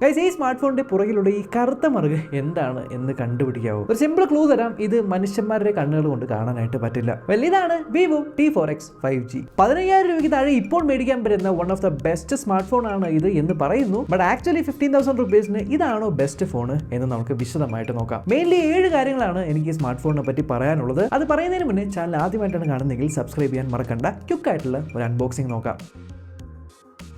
Guys, ഈ smart ഫോണിന്റെ പുറകിലുള്ള ഈ കറുത്ത മറുക് എന്താണ് എന്ന് കണ്ടുപിടിക്കാവോ? ഒരു സിമ്പിൾ ക്ലൂ തരാം. ഇത് മനുഷ്യന്മാരുടെ കണ്ണുകൾ കൊണ്ട് കാണാനായിട്ട് പറ്റില്ല. ഇതാണ് Vivo T4X 5G. 15,000 രൂപയ്ക്ക് താഴെ ഇപ്പോൾ മേടിക്കാൻ പറ്റുന്ന one of the best smart phone ആണ് ഇത് എന്ന് പറയുന്നു. ബട്ട് ആക്ച്വലി 15,000 റുപ്പീസിന് ഇതാണോ ബെസ്റ്റ് ഫോൺ എന്ന് നമുക്ക് വിശദമായിട്ട് നോക്കാം. മെയിൻലി 7 കാര്യങ്ങളാണ് എനിക്ക് ഈ സ്മാർട്ട് ഫോണിനെ പറ്റി പറയാനുള്ളത്. അത് പറയുന്നതിന് മുന്നേ ചാനൽ ആദ്യമായിട്ടാണ് കാണുന്നതെങ്കിൽ സബ്സ്ക്രൈബ് ചെയ്യാൻ മറക്കണ്ട. ക്വിക്ക് ആയിട്ടുള്ള ഒരു അൺബോക്സിംഗ് നോക്കാം.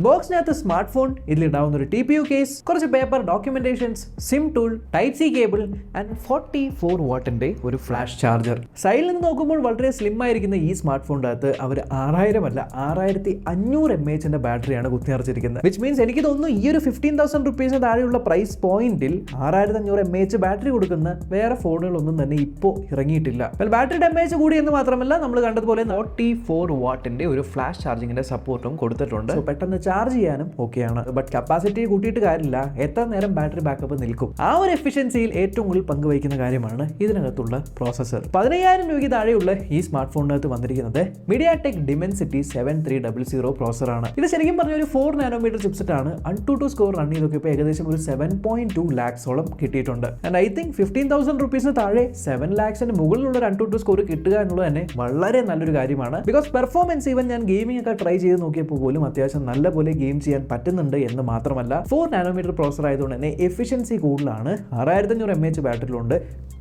ബോക്സിനകത്ത് സ്മാർട്ട് ഫോൺ, ഇതിലുണ്ടാവുന്ന ഒരു TPU കേസ്, കുറച്ച് paper, documentations, SIM tool, type C cable and 44 വാട്ടിന്റെ ഒരു ഫ്ലാഷ് ചാർജർ. സൈഡിൽ നിന്ന് നോക്കുമ്പോൾ വളരെ സ്ലിം ആയിരിക്കുന്ന ഈ സ്മാർട്ട് ഫോണിന്റെ അകത്ത് അവർ 6000 അല്ല 6500 mAh ബാറ്ററിയാണ് കുത്തിനിറച്ചിരിക്കുന്നത്. വിച്ച് മീൻസ് എനിക്ക് തോന്നുന്നു ഈ ഒരു 15,000 റുപ്പീസിന് താഴെയുള്ള പ്രൈസ് പോയിന്റിൽ 6500 mAh ബാറ്ററി കൊടുക്കുന്ന വേറെ ഫോണുകളൊന്നും തന്നെ ഇപ്പോൾ ഇറങ്ങിയിട്ടില്ല. ബാറ്ററി ഡാമേജ് കൂടി എന്ന് മാത്രമല്ല, നമ്മൾ കണ്ടതുപോലെ 44 വാട്ടിന്റെ ഒരു ഫ്ലാഷ് ചാർജിങ്ങിന്റെ സപ്പോർട്ടും കൊടുത്തിട്ടുണ്ട്. പെട്ടെന്ന് ചാർജ് ചെയ്യാനും ഓക്കെയാണ്. ബട്ട് കപ്പാസിറ്റി കൂട്ടിയിട്ട് കാര്യമില്ല, എത്ര നേരം ബാറ്ററി ബാക്കപ്പ് നിൽക്കും. ആ ഒരു എഫിഷ്യൻസിയിൽ ഏറ്റവും കൂടുതൽ പങ്കുവഹിക്കുന്ന കാര്യമാണ് ഇതിനകത്തുള്ള പ്രോസസർ. 15,000 രൂപയ്ക്ക് താഴെയുള്ള ഈ സ്മാർട്ട് ഫോണിനകത്ത് വന്നിരിക്കുന്നത് MediaTek Dimensity 7300 പ്രോസറാണ്. ഇത് ശരിക്കും പറഞ്ഞ ഒരു 4 നാനോമീറ്റർ ചിപ്സെറ്റ് ആണ്. AnTuTu സ്കോർ റൺ ചെയ്തൊക്കെ ഇപ്പോൾ ഏകദേശം ഒരു 7.2 lakhsോളം കിട്ടിയിട്ടുണ്ട്. ആൻഡ് ഐ തിങ്ക് 15,000 റുപ്പീസിന് താഴെ 7 lakhsന് മുകളിലുള്ള ഒരു AnTuTu സ്കോർ കിട്ടുക എന്നുള്ളത് തന്നെ വളരെ നല്ലൊരു കാര്യമാണ്. ബിക്കോസ് പെർഫോമൻസ് ഈവൻ ഞാൻ ഗെയിമിംഗ് ഒക്കെ ട്രൈ ചെയ്ത് നോക്കിയപ്പോൾ പോലും അത്യാവശ്യം നല്ല പോലെ ഗെയിം ചെയ്യാൻ പറ്റുന്നുണ്ട് എന്ന് മാത്രമല്ല, 4 നാനോമീറ്റർ പ്രോസർ ആയതുകൊണ്ട് തന്നെ എഫിഷ്യൻസി കൂടുതലാണ്. 6500 mAh ബാറ്ററിയിലുണ്ട്.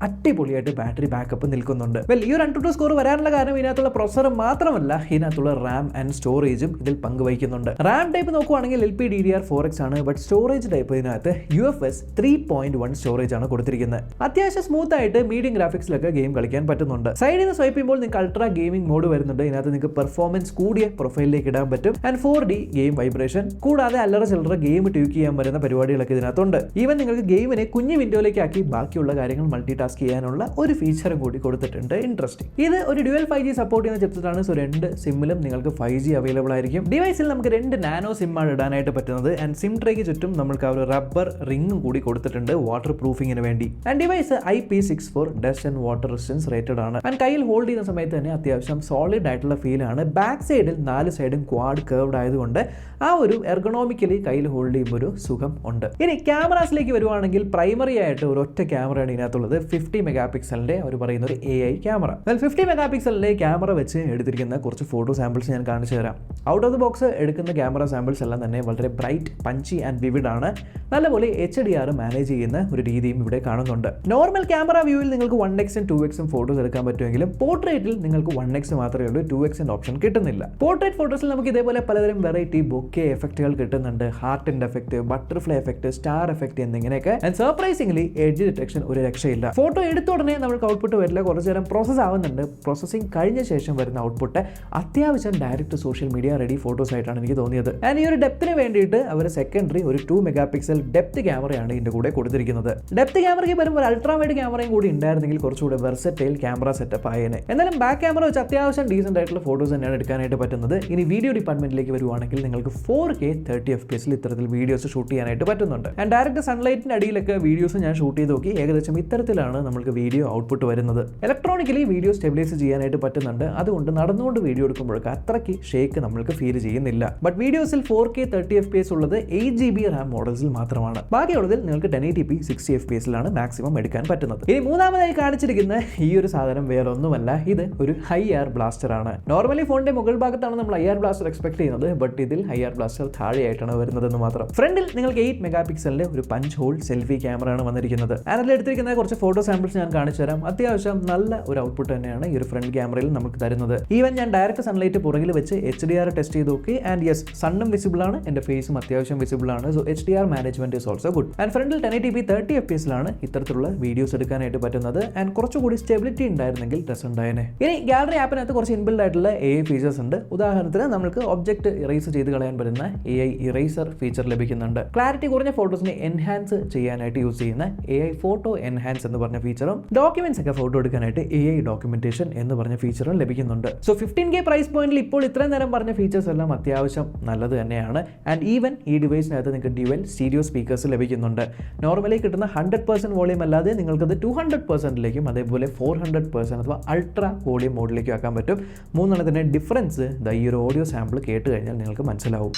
അടിപൊളിയായിട്ട് ബാറ്ററി ബാക്കപ്പ് നിൽക്കുന്നുണ്ട്. ഈ ഒരു AnTuTu സ്കോർ വരാനുള്ള കാരണം ഇതിനകത്തുള്ള പ്രോസർ മാത്രമല്ല, ഇതിനകത്തുള്ള റാം ആൻഡ് സ്റ്റോറേജും ഇതിൽ പങ്കുവഹിക്കുന്നുണ്ട്. റാം ടൈപ്പ് നോക്കുവാണെങ്കിൽ LPDDR4X ആണ്. ബട്ട് സ്റ്റോറേജ് ടൈപ്പ് ഇതിനകത്ത് UFS 3.1 സ്റ്റോറേജ് ആണ് കൊടുത്തിരിക്കുന്നത്. അത്യാവശ്യം സ്മൂത്ത് ആയിട്ട് മീഡിയം ഗ്രാഫിക്സിലൊക്കെ ഗെയിം കളിക്കാൻ പറ്റുന്നുണ്ട്. സൈഡിൽ നിന്ന് സ്വൈപ്പ് ചെയ്യുമ്പോൾ നിങ്ങൾക്ക് അൾട്രാ ഗെയിമിംഗ് മോഡ് വരുന്നുണ്ട്. ഇതിനകത്ത് നിങ്ങൾക്ക് പെർഫോമൻസ് കൂടിയ പ്രൊഫൈലിലേക്ക് ഇടാൻ പറ്റും. ആൻഡ് 4D ഗെയിം വൈബ്രേഷൻ, കൂടാതെ അല്ലറ ചില്ലറ ഗെയിം ട്യൂക്ക് ചെയ്യാൻ വരുന്ന പരിപാടികളൊക്കെ ഇതിനകത്തുണ്ട്. ഈവൻ നിങ്ങൾക്ക് ഗെയിമിനെ കുഞ്ഞു വിൻഡോയിലേക്ക് ആക്കി ബാക്കിയുള്ള കാര്യങ്ങൾ മൾട്ടി ടാസ്ക് ചെയ്യാനുള്ള ഒരു ഫീച്ചറും കൂടി കൊടുത്തിട്ടുണ്ട്. ഇൻട്രസ്റ്റിംഗ്. ഇത് ഒരു ഡ്യുവൽ 5G സപ്പോർട്ട് ചെയ്യുന്ന ചിപ്സെറ്റാണ്. സോ 2 സിമ്മിലും നിങ്ങൾക്ക് 5G അവൈലബിൾ ആയിരിക്കും. ഡിവൈസിൽ നമുക്ക് 2 നാനോ സിം ആണ് ഇടാനായിട്ട് പറ്റുന്നത്. ആൻഡ് സിം ട്രേക്ക് ചുറ്റും നമുക്ക് ആ ഒരു റബ്ബർ റിംഗും കൂടി കൊടുത്തിട്ടുണ്ട് വാട്ടർ പ്രൂഫിങ്ങിന് വേണ്ടി. And device IP64 dust and water resistance rated ആണ്. ആൻഡ് കയ്യിൽ ഹോൾഡ് ചെയ്യുന്ന സമയത്ത് തന്നെ അത്യാവശ്യം സോളിഡ് ആയിട്ടുള്ള ഫീൽ ആണ്. ബാക്ക് സൈഡിൽ 4 സൈഡും ക്വാഡ് കർവ്ഡ് ആയതുകൊണ്ട് ആ ഒരു എർഗണോമിക്കലി കയ്യിൽ ഹോൾഡ് ചെയ്യുമ്പോൾ ഒരു സുഖം ഉണ്ട്. ഇനി ക്യാമറാസിലേക്ക് വരുവാണെങ്കിൽ പ്രൈമറി ആയിട്ട് ഒരു ഒറ്റ ക്യാമറയാണ് ഇതിനകത്തുള്ളത്. 50 മെഗാപിക്സലിന്റെ അവർ പറയുന്ന ഒരു AI ക്യാമറ. 50 മെഗാപിക്സലിന്റെ ക്യാമറ വെച്ച് എടുത്തിരിക്കുന്ന കുറച്ച് ഫോട്ടോ സാമ്പിൾസ് ഞാൻ കാണിച്ചു തരാം. ഔട്ട് ഓഫ് ദ ബോക്സ് എടുക്കുന്ന ക്യാമറ സാമ്പിൾസ് എല്ലാം തന്നെ വളരെ ബ്രൈറ്റ്, പഞ്ചി ആൻഡ് വിവിഡ് ആണ്. നല്ലപോലെ HDR മാനേജ് ചെയ്യുന്ന ഒരു രീതിയും ഇവിടെ കാണുന്നുണ്ട്. നോർമൽ ക്യാമറ വ്യൂവിൽ നിങ്ങൾക്ക് 1x 2x ഫോട്ടോസ് എടുക്കാൻ പറ്റുമെങ്കിലും പോർട്രേറ്റിൽ നിങ്ങൾക്ക് 1x മാത്രമേ ഉള്ളൂ. 2x ഓപ്ഷൻ കിട്ടുന്നില്ല. പോർട്രേറ്റ് ഫോട്ടോസിൽ നമുക്ക് ഇതേപോലെ പലതരം വെറൈറ്റി ബൊക്കെ എഫക്റ്റുകൾ കിട്ടുന്നുണ്ട്. ഹാർട്ടിന്റെ effect, butterfly effect, star effect എന്നിങ്ങനെയൊക്കെ. ആൻഡ് സർപ്രൈസിംഗ്ലി എഡ്ജ് ഡിറ്റക്ഷൻ ഒരു രക്ഷയില്ല. ഫോട്ടോ എടുത്ത ഉടനെ നമുക്ക് ഔട്ട്പുട്ട് വരില്ല, കുറച്ചു നേരം പ്രോസസ് ആവുന്നുണ്ട്. പ്രോസസിംഗ് കഴിഞ്ഞ ശേഷം വരുന്ന ഔട്ട്പുട്ട് അത്യാവശ്യം direct social media ready photos ആയിട്ടാണ് എനിക്ക് തോന്നിയത്. ആൻഡ് ഈ ഒരു ഡെപ്തിന് വേണ്ടിയിട്ട് അവർ സെക്കൻഡറി ഒരു 2 മെഗാപിക്സൽ ഡെപ്ത് ക്യാമറയാണ് ഇതിന്റെ കൂടെ കൊടുത്തിരിക്കുന്നത്. ഡെപ്ത് ക്യാമറയ്ക്ക് പകരം ഒരു അൾട്രാ വൈഡ് ക്യാമറയും കൂടി ഉണ്ടായിരുന്നെങ്കിൽ കുറച്ചുകൂടെ വെർസറ്റൈൽ ക്യാമറ സെറ്റപ്പ് ആയേനെ. എന്നാലും ബാക്ക് ക്യാമറ വെച്ച് അത്യാവശ്യം ഡീസന്റ് ആയിട്ടുള്ള ഫോട്ടോസ് തന്നെയാണ് എടുക്കാനായിട്ട് പറ്റുന്നത്. ഇനി വീഡിയോ ഡിപ്പാർട്ട്മെന്റിലേക്ക് വരുവാണെങ്കിൽ നിങ്ങൾക്ക് 4K 30 FPS ഇത്തരത്തിൽ വീഡിയോസ് ഷൂട്ട് ചെയ്യാനായിട്ട് പറ്റുന്നുണ്ട്. ആൻഡ് ഡയറക്റ്റ് സൺലൈറ്റിന്റെ അടിയിലൊക്കെ വീഡിയോസ് ഞാൻ ഷൂട്ട് ചെയ്ത് നോക്കി. ഏകദേശം ഇത്തരത്തിലാണ് നമുക്ക് വീഡിയോ ഔട്ട്പുട്ട് വരുന്നത്. ഇലക്ട്രോണിക്കലി വീഡിയോ സ്റ്റെബിലൈസ് ചെയ്യാനായിട്ട് പറ്റുന്നുണ്ട്. അതുകൊണ്ട് നടന്നുകൊണ്ട് വീഡിയോ എടുക്കുമ്പോഴൊക്കെ അത്രയ്ക്ക് ഷേക്ക് നമ്മൾക്ക് ഫീൽ ചെയ്യുന്നില്ല. ബട്ട് വീഡിയോസിൽ 4K 30 FPS ഉള്ളത് 8GB റാം മോഡൽസിൽ മാത്രമാണ്. ബാക്കിയുള്ളതിൽ നിങ്ങൾക്ക് 1080p 60 FPSലാണ് മാക്സിമം എടുക്കാൻ പറ്റുന്നത്. ഇനി മൂന്നാമതായി കാണിച്ചിരിക്കുന്ന ഈ ഒരു സാധനം വേറെ ഒന്നുമല്ല, ഇത് ഒരു IR ബ്ലാസ്റ്റർ ആണ്. നോർമലി ഫോണിന്റെ മുകൾ ഭാഗത്താണ് നമ്മൾ IR ബ്ലാസ്റ്റർ എക്സ്പെക്ട് ചെയ്യുന്നത്. ബട്ട് ഇതിൽ IR ബ്ലാസ്റ്റർ താഴെയായിട്ടാണ് വരുന്നതെന്ന് മാത്രം. ഫ്രണ്ടിൽ നിങ്ങൾക്ക് 8 മെഗാപിക്സലിന്റെ ഒരു പഞ്ച് ഹോൾ സെൽഫി ക്യാമറയാണ് വന്നിരിക്കുന്നത്. അതിൽ എടുത്തിരിക്കുന്ന കുറച്ച് ഫോട്ടോ സാമ്പിൾസ് ഞാൻ കാണിച്ചു തരാം. അത്യാവശ്യം നല്ല ഒരു ഔട്ട്പുട്ട് തന്നെയാണ് ഈ ഒരു ഫ്രണ്ട് ക്യാമറയിൽ നമുക്ക് തരുന്നത്. ഈവൻ ഞാൻ ഡയറക്റ്റ് സൺലൈറ്റ് പുറകിൽ വെച്ച് HDR ടെസ്റ്റ് ചെയ്ത് നോക്കി. ആൻഡ് യെസ്, സണ്ണും വിസിബിൾ ആണ്, എന്റെ ഫേസും അത്യാവശ്യം വിസിബിൾ ആണ്. So HDR management is also good. And ഫ്രണ്ടിൽ 1080p 30 FPSലാണ് ഇത്തരത്തിലുള്ള വീഡിയോസ് എടുക്കാനായിട്ട് പറ്റുന്നത്. ആൻഡ് കുറച്ചുകൂടി സ്റ്റെബിലിറ്റി ഉണ്ടായിരുന്നെങ്കിൽ രസമുണ്ടായേനെ. ഇനി ഗാലറി ആപ്പിനകത്ത് കുറച്ച് ഇൻബിൽഡ് ആയിട്ടുള്ള AI ഫീച്ചേഴ്സ് ഉണ്ട്. ഉദാഹരണത്തിന് നമുക്ക് ഒബ്ജക്ട് ഇറേസ് ചെയ്ത് കളയാൻ പറ്റുന്ന AI ഇറേസർ ഫീച്ചർ ലഭിക്കുന്നുണ്ട്. ക്ലാരിറ്റി കുറഞ്ഞ ഫോട്ടോസിനെ എൻഹാൻസ് ചെയ്യാനായിട്ട് യൂസ് ചെയ്യുന്ന AI ഫോട്ടോ എൻഹാൻസ് എന്ന് പറഞ്ഞ ഫീച്ചറും, ഡോക്യുമെന്റ്സ് ഒക്കെ ഫോട്ടോ എടുക്കാനായിട്ട് AI ഡോക്യുമെന്റേഷൻ എന്ന് പറഞ്ഞ ഫീച്ചറും ലഭിക്കുന്നുണ്ട്. സോ 15K പ്രൈസ് പോയിന്റിൽ ഇപ്പോൾ ഇത്രയും നേരം പറഞ്ഞ ഫീച്ചേഴ്സ് എല്ലാം അത്യാവശ്യം നല്ലത് തന്നെയാണ്. ആൻഡ് ഈവൻ ഈ ഡിവൈസിനകത്ത് നിങ്ങൾക്ക് ഡ്യുവൽ സ്റ്റീരിയോ സ്പീക്കേഴ്സ് ലഭിക്കുന്നുണ്ട്. നോർമലി കിട്ടുന്ന 100% വോളിയം അല്ലാതെ നിങ്ങൾക്കത് 200%ലേക്കും അതേപോലെ 400% അഥവാ അൾട്രാ വോളിയം മോഡിലേക്കും ആക്കാൻ പറ്റും. മൂന്നെണ്ണത്തിന്റെ ഡിഫറൻസ് ഈ ഒരു ഓഡിയോ സാമ്പിൾ കേട്ട് കഴിഞ്ഞാൽ നിങ്ങൾക്ക് മനസ്സിലാവും.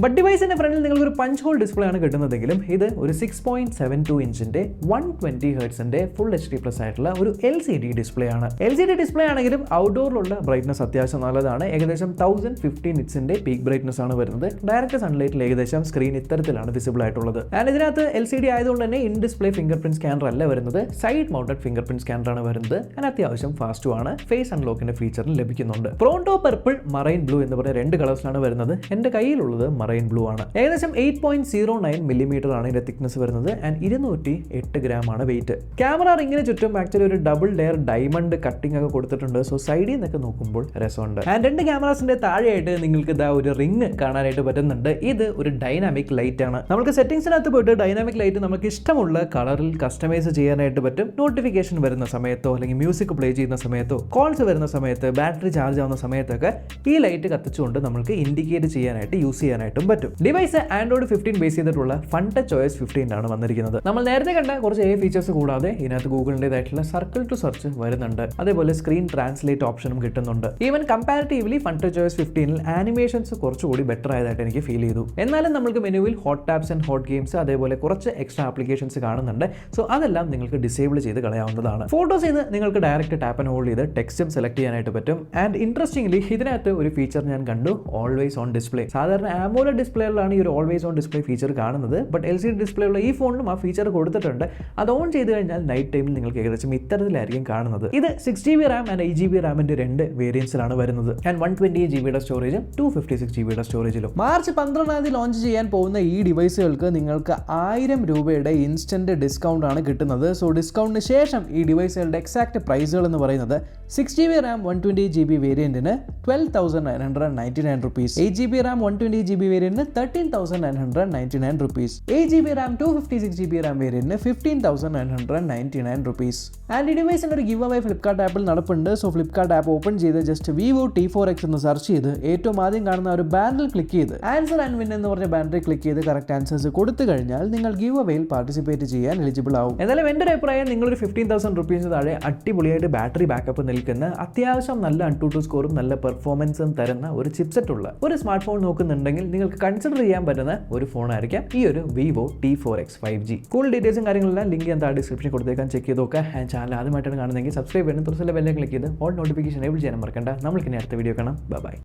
ബട്ട് ഡിവൈസിന്റെ ഫ്രണ്ടിൽ നിങ്ങൾക്ക് ഒരു പഞ്ച് ഹോൾ ഡിസ്പ്ലേ ആണ് കിട്ടുന്നതെങ്കിലും ഇത് ഒരു 6.72 ഇഞ്ചിന്റെ 120 ഹെർട്സിന്റെ ഫുൾ HD പ്ലസ് ആയിട്ടുള്ള ഒരു LCD ഡിസ്പ്ലേ ആണ്. LCD ഡിസ്പ്ലേ ആണെങ്കിലും ഔട്ട്ഡോറിലുള്ള ബ്രൈറ്റ്നസ് അത്യാവശ്യം നല്ലതാണ്. ഏകദേശം 1050 നിറ്റ്സിന്റെ പീക്ക് ബ്രൈറ്റ്നസ് ആണ് വരുന്നത്. ഡയറക്റ്റ് സൺലൈറ്റിൽ ഏകദേശം സ്ക്രീൻ ഇത്തരത്തിലാണ് വിസിബിൾ ആയിട്ടുള്ളത്. ആൻഡ് ഇതിനകത്ത് LCD ആയതുകൊണ്ട് തന്നെ in display finger print scanner അല്ല വരുന്നത്, side mounted finger print scanner ആണ് വരുന്നത്. ആൻഡ് അത്യാവശ്യം ഫാസ്റ്റും ആണ്. ഫേസ് അൺലോക്കിന്റെ ഫീച്ചറിന് ലഭിക്കുന്നുണ്ട്. പ്രോണ്ടോ പർപ്പിൾ, മറൈൻ ബ്ലൂ എന്ന് പറയുന്ന രണ്ട് കളേഴ്സിലാണ് വരുന്നത്. എന്റെ കയ്യിലുള്ളത് മറൈൻ ബ്ലൂ ആണ്. ഏകദേശം 8.09 മില്ലിമീറ്റർ ആണ് ഇതിന്റെ തിക്നെസ് വരുന്നത്. ആൻഡ് 208 ഗ്രാം ആണ് വെയിറ്റ്. ക്യാമറ റിംഗിന് ചുറ്റും ആക്ച്വലി ഒരു ഡബിൾ ലെയർ ഡയമണ്ട് കട്ടിംഗ് ഒക്കെ കൊടുത്തിട്ടുണ്ട്. സോ സൈഡിൽ നിന്നൊക്കെ നോക്കുമ്പോൾ രസമുണ്ട്. ആൻഡ് രണ്ട് ക്യാമറാസിന്റെ താഴെയായിട്ട് നിങ്ങൾക്ക് ഇതാ ഒരു റിംഗ് കാണാനായിട്ട് പറ്റുന്നുണ്ട്. ഇത് ഒരു ഡൈനാമിക് ലൈറ്റ് ആണ്. നമുക്ക് സെറ്റിംഗ്സിനകത്ത് പോയിട്ട് ഡൈനാമിക് ലൈറ്റ് നമുക്ക് ഇഷ്ടമുള്ള കളറിൽ കസ്റ്റമൈസ് ചെയ്യാനായിട്ട് പറ്റും. നോട്ടിഫിക്കേഷൻ വരുന്ന സമയത്തോ അല്ലെങ്കിൽ മ്യൂസിക് പ്ലേ ചെയ്യുന്ന സമയത്തോ കോൾസ് വരുന്ന സമയത്ത് ബാറ്ററി ചാർജ് ആവുന്ന സമയത്തൊക്കെ ഈ ലൈറ്റ് കത്തിച്ചുകൊണ്ട് നമുക്ക് ഇൻഡിക്കേറ്റ് ചെയ്യാനായിട്ട് യൂസ് ചെയ്യാനായിട്ടും പറ്റും. ഡിവൈസ് ആൻഡ്രോയിഡ് 15 ബേസ് ചെയ്തിട്ടുള്ള ഫൺടച്ച് OS 15 ആണ് വന്നിരിക്കുന്നത്. നമ്മൾ നേരത്തെ കണ്ട കുറച്ച് AI ഫീച്ചേഴ്സ് കൂടാതെ ഇതിനകത്ത് ഗൂഗിളിൻ്റെതായിട്ടുള്ള സർക്കിൾ ടു സെർച്ച് വരുന്നുണ്ട്. അതേപോലെ സ്ക്രീൻ ട്രാൻസ്ലേറ്റ് ഓപ്ഷനും കിട്ടുന്നുണ്ട്. ഈവൻ കമ്പാരിറ്റീവ്ലി ഫൺടച്ച് OS 15 ആനിമേഷൻസ് കുറച്ചുകൂടി ബെറ്റർ ആയതായിട്ട് എനിക്ക് ഫീൽ ചെയ്തു. എന്നാലും നമുക്ക് മെനുവിൽ hot tabs and hot games അതേപോലെ കുറച്ച് എക്സ്ട്രാ ആപ്ലിക്കേഷൻസ് കാണുന്നുണ്ട്. സോ അതെല്ലാം നിങ്ങൾക്ക് ഡിസേബിൾ ചെയ്ത് കളയാവുന്നതാണ്. ഫോട്ടോസിൽ നിന്ന് നിങ്ങൾക്ക് ഡയറക്റ്റ് ടാപ്പ് ആൻഡ് ഹോൾഡ് ചെയ്ത് ടെക്സ്റ്റും സെലക്ട് ചെയ്യാനായിട്ട് പറ്റും. ആൻഡ് ഇൻട്രസ്റ്റിംഗ്ലി ഇതിനകത്ത് ഒരു ഫീച്ചർ ഞാൻ കണ്ടു, ഓൾവേസ് ഓൺ ഡിസ്പ്ലേ. സാധാരണ AMOLED ഡിസ്പ്ലേകളിലാണ് ഈ ഒരു ഓൾവേസ് ഓൺ ഡിസ്പ്ലേ ഫീച്ചർ കാണുന്നത്. ബട്ട് LCD ഡിസ്പ്ലേ ഉള്ള ഈ ഫോണിലും ആ ഫീച്ചർ കൊടുത്തിട്ടുണ്ട്. അത് ഓൺ ചെയ്ത് കഴിഞ്ഞാൽ നൈറ്റ് ടൈമിൽ നിങ്ങൾക്ക് ഏകദേശം ഇത്തരത്തിലായിരിക്കും കാണുന്നത്. ഇത് 6GB റാം ആൻഡ് 8GB റാമിന്റെ രണ്ട് വേരിയൻസിലാണ് വരുന്നത്. ആൻഡ് 128GB സ്റ്റോറേജും 256GB സ്റ്റോറേജിലും. മാർച്ച് 12 ലോഞ്ച് ചെയ്യാൻ പോകുന്ന ഈ ഡിവൈസുകൾക്ക് നിങ്ങൾക്ക് 1000 രൂപയുടെ ഇൻസ്റ്റന്റ് ഡിസ്കൗണ്ട് ആണ് കിട്ടുന്നത്. സോ ഡിസ്കൗണ്ടിന് ശേഷം ഈ ഡിവൈസുകളുടെ എക്സാക്ട് പ്രൈസുകൾ എന്ന് പറയുന്നത് 6GB റാം 128GB വേരിയന്റിന് 12,999 rupees, 8GB റാം 128GB വേരിയന്റിന് 13,999 rupees, 8GB RAM 256GB RAM വേരിയന്റിന് 15,999 rupees. ആൻഡ് ഈ ഡിവൈസിന്റെ ഒരു ഗിവ് അവേ ഫ്ലിപ്കാർട്ട് ആപ്പിൽ നടപ്പുണ്ട്. സോ ഫ്ലിപ്കാർട്ട് ആപ്പ് ഓപ്പൺ ചെയ്ത് ജസ്റ്റ് Vivo T4X എന്ന് സെർച്ച് ചെയ്ത് ഏറ്റവും ആദ്യം കാണുന്ന ഒരു ബാൻഡിൽ ക്ലിക്ക് ചെയ്ത് ആൻസർ ആൻഡ് വിൻ എന്ന് പറഞ്ഞ ബാൻഡിൽ ക്ലിക്ക് ചെയ്ത് കറക്റ്റ് ആൻസേഴ്സ് കൊടുത്തു കഴിഞ്ഞാൽ നിങ്ങൾ ഗിവ് അവേയിൽ പാർട്ടിസിപ്പേറ്റ് ചെയ്യാൻ എലിജിബിൾ ആവും. എന്നാലും എൻ്റെ ഒരു അഭിപ്രായം, നിങ്ങളൊരു 15,000 rupees താഴെ അടിപൊളിയായിട്ട് ബാറ്ററി ബാക്കപ്പ് നിൽക്കുന്ന അത്യാവശ്യം നല്ല AnTuTu സ്കോറും നല്ല പെർഫോമൻസും തരുന്ന ഒരു ചിപ്സെറ്റ് ഉള്ള ഒരു സ്മാർട്ട് ഫോൺ നോക്കുന്നുണ്ടെങ്കിൽ നിങ്ങൾക്ക് കൺസിഡർ ചെയ്യാൻ പറ്റുന്ന ഒരു ഫോണായിരിക്കാം ഈ ഒരു Vivo T4X 5G. കൂടുതൽ ഡീറ്റെയിൽസും കാര്യങ്ങളെല്ലാം ലിങ്ക് ഞാൻ താഴെ ഡിസ്ക്രിപ്ഷനിൽ കൊടുത്തേക്കാൻ, ചെക്ക് ചെയ്ത് നോക്കുക. ആൻഡ് ചാനൽ ആദ്യമായിട്ടാണ് കാണുന്നതെങ്കിൽ സബ്സ്ക്രൈബ് ചെയ്യണം, തുറസിലെ ബെല്ലിൽ ക്ലിക്ക് ചെയ്ത് ഓൾ നോട്ടിഫിക്കേഷൻ എനേബിൾ ചെയ്യാൻ മറക്കണ്ട. നമ്മൾക്ക് ഇനി അടുത്ത വീഡിയോ കാണാം. ബൈ.